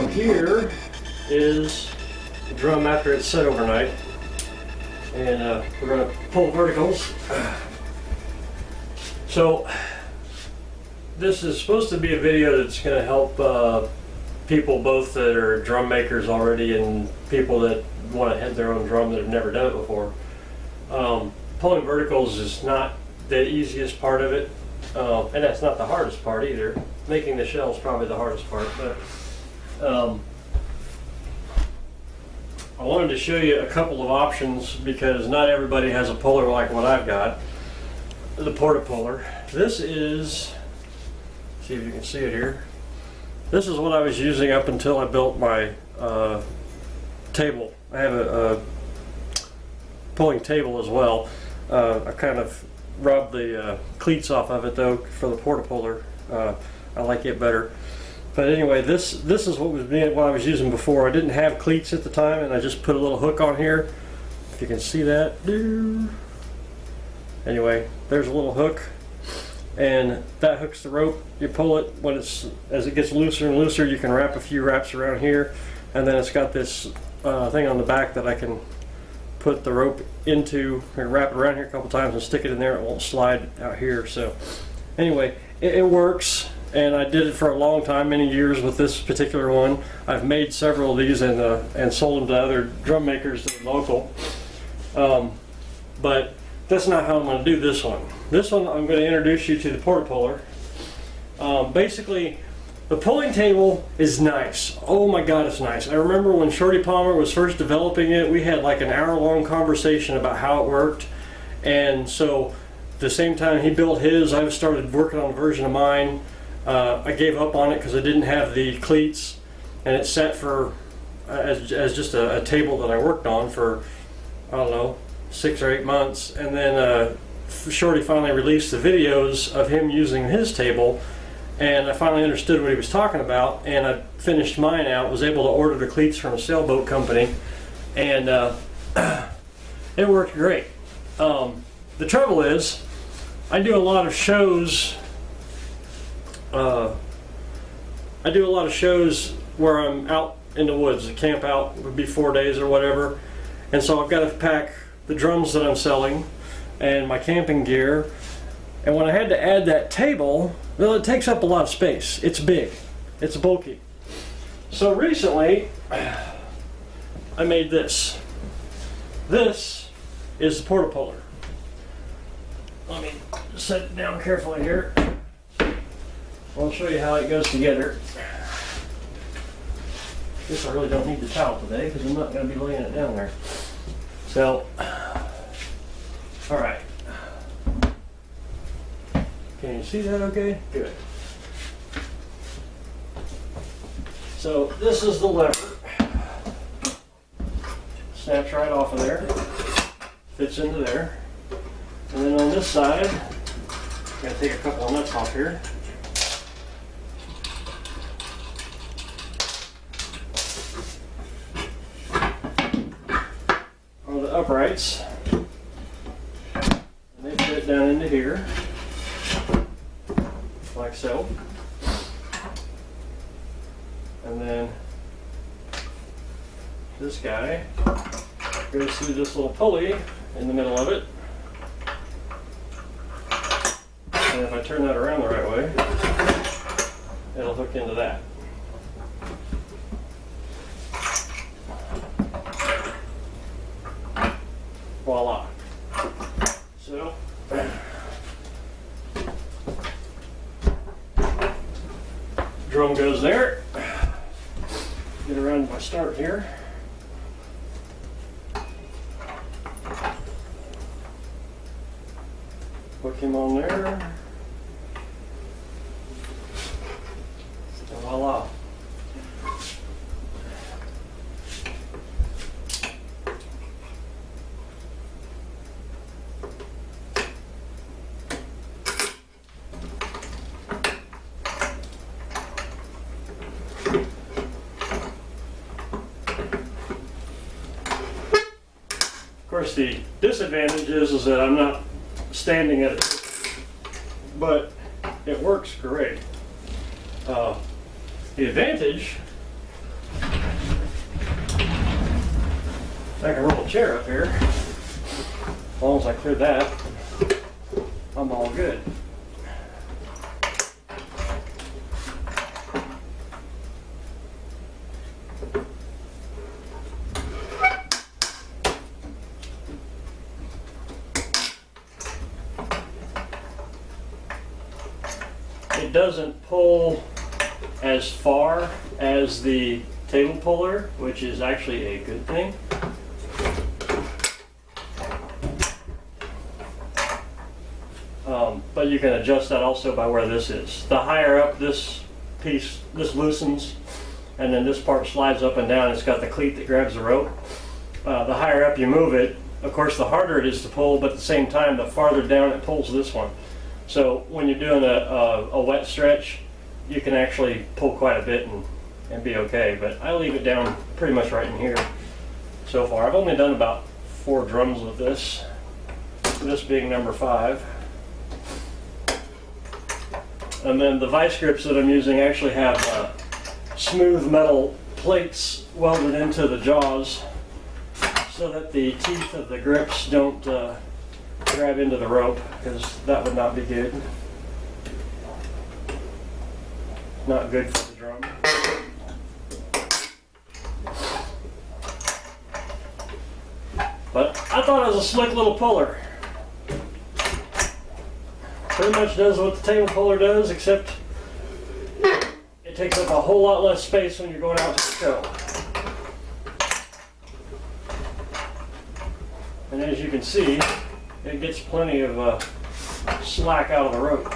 here is the drum after it's set overnight, and we're going to pull verticals. So this is supposed to be a video that's going to help people both that are drum makers already and people that want to head their own drum that have never done it before. Pulling verticals is not the easiest part of it, and that's not the hardest part either. Making the shell is probably the hardest part, but I wanted to show you a couple of options because not everybody has a puller like what I've got, the porta puller. This is, see if you can see it here. This is what I was using up until I built my table. I have a pulling table as well. I kind of rubbed the cleats off of it though for the porta puller. I like it better. But anyway, this is what I was using before. I didn't have cleats at the time, and I just put a little hook on here. If you can see that. Anyway, there's a little hook, and that hooks the rope. You pull it when as it gets looser and looser. You can wrap a few wraps around here, and then it's got this thing on the back that I can put the rope into, or wrap it around here a couple times and stick it in there. It won't slide out here. So anyway, it works, and I did it for a long time, many years with this particular one. I've made several of these and sold them to other drum makers that are local. But that's not how I'm going to do this one. This one I'm going to introduce you to the porta puller. Basically, the pulling table is nice. Oh my God, it's nice. I remember when Shorty Palmer was first developing it, we had like an hour-long conversation about how it worked. And so the same time he built his, I started working on a version of mine. I gave up on it because I didn't have the cleats, and it sat for as just a table that I worked on for, I don't know, 6 or 8 months. And then Shorty finally released the videos of him using his table, and I finally understood what he was talking about, and I finished mine out, was able to order the cleats from a sailboat company, and it worked great. The trouble is, I do a lot of shows where I'm out in the woods. I camp out, it would be 4 days or whatever, and so I've got to pack the drums that I'm selling and my camping gear. And when I had to add that table, well, it takes up a lot of space. It's big, it's bulky. So recently I made this. This is the porta puller. Let me set it down carefully here. I'll show you how it goes together. Guess I really don't need the towel today because I'm not going to be laying it down there. So, all right. Can you see that okay? Good. So this is the lever. Snaps right off of there. Fits into there. And then on this side, I'm going to take a couple of nuts off here. On the uprights. And they fit down into here. Like so. And then this guy goes through this little pulley in the middle of it. And if I turn that around the right way, it'll hook into that. Voila. So drum goes there. Get around my start here. Hook him on there. And voila. Of course, the disadvantage is that I'm not standing at it, but it works great. The advantage I can roll a chair up here. As long as I clear that, I'm all good. It doesn't pull as far as the table puller, which is actually a good thing. But you can adjust that also by where this is. The higher up this piece, this loosens, and then this part slides up and down. It's got the cleat that grabs the rope. The higher up you move it, of course, the harder it is to pull, but at the same time, the farther down it pulls this one. So when you're doing a wet stretch, you can actually pull quite a bit and be okay. But I leave it down pretty much right in here so far. I've only done about 4 drums with this being number 5. And then the vice grips that I'm using actually have smooth metal plates welded into the jaws so that the teeth of the grips don't grab into the rope, because that would not be good. Not good for the drum. But I thought it was a slick little puller. Pretty much does what the table puller does, except it takes up a whole lot less space when you're going out to the show. And as you can see, it gets plenty of slack out of the rope.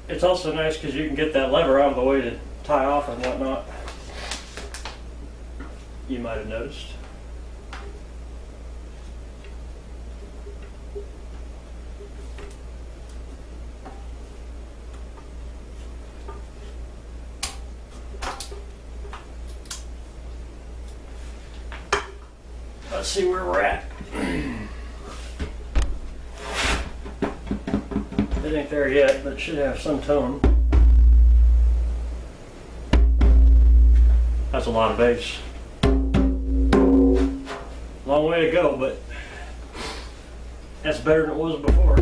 It's also nice because you can get that lever out of the way to tie off and whatnot. You might have noticed. Let's see where we're at. It ain't there yet, but it should have some tone. That's a lot of bass. Long way to go, but that's better than it was before.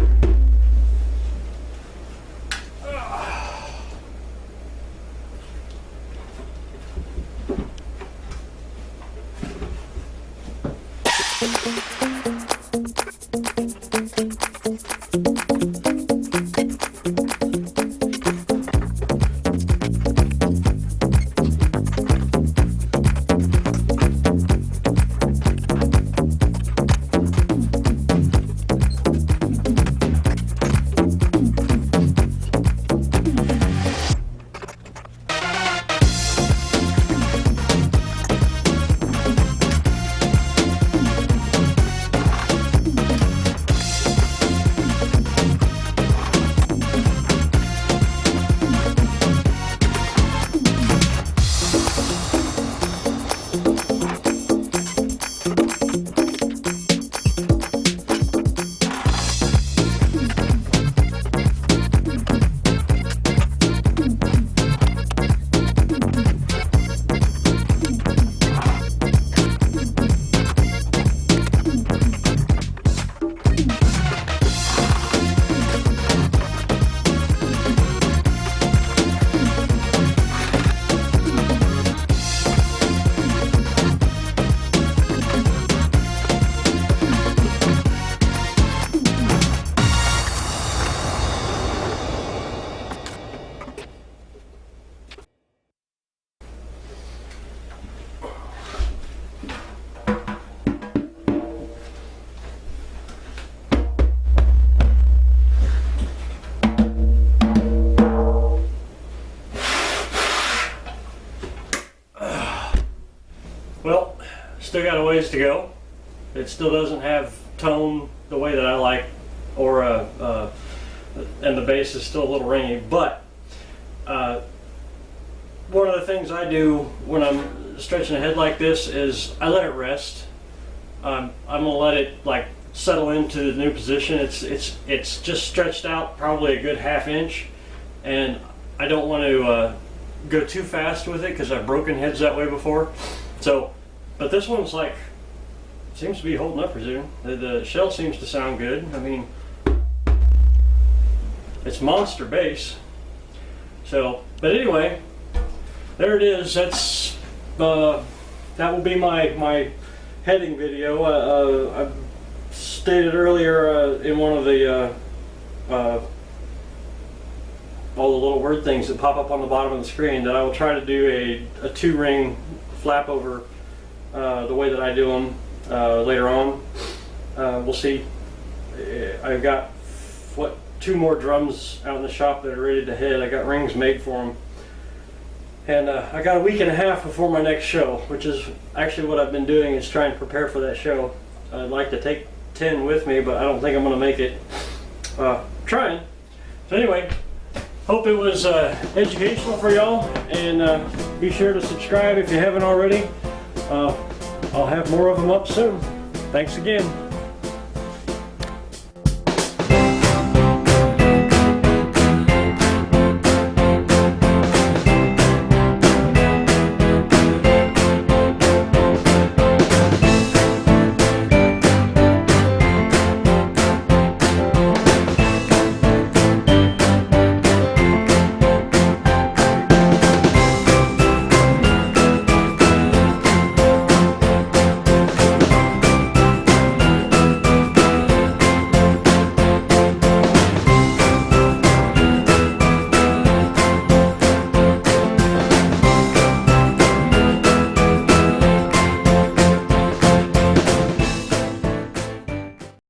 ways to go. It still doesn't have tone the way that I like, or and the bass is still a little ringy. But one of the things I do when I'm stretching a head like this is I let it rest. I'm gonna let it like settle into the new position. It's just stretched out probably a good ½ inch, and I don't want to go too fast with it because I've broken heads that way before. So, but this one's like, seems to be holding up pretty good. The shell seems to sound good. I mean, it's monster bass. So, but anyway, there it is. That's that will be my heading video. I stated earlier in one of the all the little word things that pop up on the bottom of the screen that I will try to do a 2-ring flap over the way that I do them later on. We'll see. I've got 2 more drums out in the shop that are ready to head. I got rings made for them, and I got a week and a half before my next show, which is actually what I've been doing, is trying to prepare for that show. I'd like to take 10 with me, but I don't think I'm going to make it. Trying. So anyway, hope it was educational for y'all, and be sure to subscribe if you haven't already. I'll have more of them up soon. Thanks again.